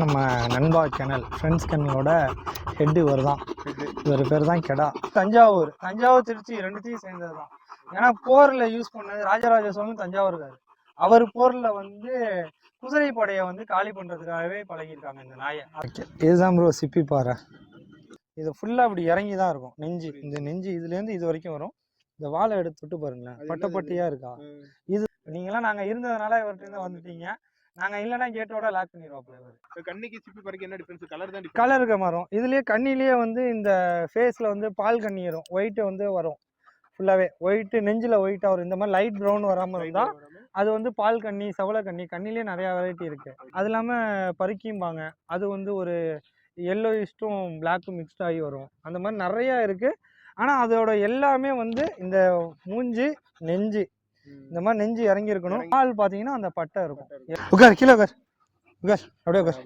நம்ம நண்பா channel friends சேனலோட ஹெட் இவர் தான். இவர் பேர் தான் கெடா. தஞ்சாவூர் திருச்சி ரெண்டுத்தையும் சேர்ந்தது தான். ஏன்னா போரில் யூஸ் பண்ணது ராஜராஜ சோழன் தஞ்சாவூர்கார். அவர் போரில் வந்து குதிரை படையை வந்து காலி பண்ணுறதுக்காகவே பழகியிருக்காங்க இந்த நாயை. இதுதான் ப்ரோ சிப்பி பாறை. இது ஃபுல்லாக இப்படி இறங்கி தான் இருக்கும். நெஞ்சு, இந்த நெஞ்சு இதுலேருந்து இது வரைக்கும் வரும். இந்த வாழை எடுத்து விட்டு பாருங்களேன், பட்டையாக இருக்கா. இது நீங்களாம் நாங்கள் இருந்ததுனால இவர்கிட்ட வந்துட்டீங்க. நாங்கள் இல்லைன்னா கேட்டோட லாக் பண்ணிடுவோம். கண்ணிக்கு சிப்பி பறிக்க என்ன டிஃபரன்ஸ்? கலர் தான் கலர் இருக்க மாறும். இதுலேயே கண்ணிலேயே வந்து இந்த ஃபேஸில் வந்து பால் கண்ணி வரும், ஒயிட்டு வந்து வரும். ஃபுல்லாகவே ஒயிட்டு, நெஞ்சில் ஒயிட்டாக வரும். இந்த மாதிரி லைட் ப்ரௌன் வராமல் இருந்தால் அது வந்து பால் கண்ணி, செவலை கண்ணி. கண்ணிலேயே நிறையா வெரைட்டி இருக்குது. அது இல்லாமல் பருக்கிம்பாங்க, அது வந்து ஒரு எல்லோயிஸ்ட்டும் பிளாக்கும் மிக்ஸ்ட் ஆகி வரும். அந்த மாதிரி நிறையா இருக்குது. ஆனால் அதோட எல்லாமே வந்து இந்த மூஞ்சி, நெஞ்சு, இந்த மாதிரி நெஞ்சு இறங்கி இருக்கணும். பால் பார்த்தீங்கன்னா அந்த பட்டை இருக்கும். உட்கார், கீழே உட்கார், அப்படியே உட்கார்.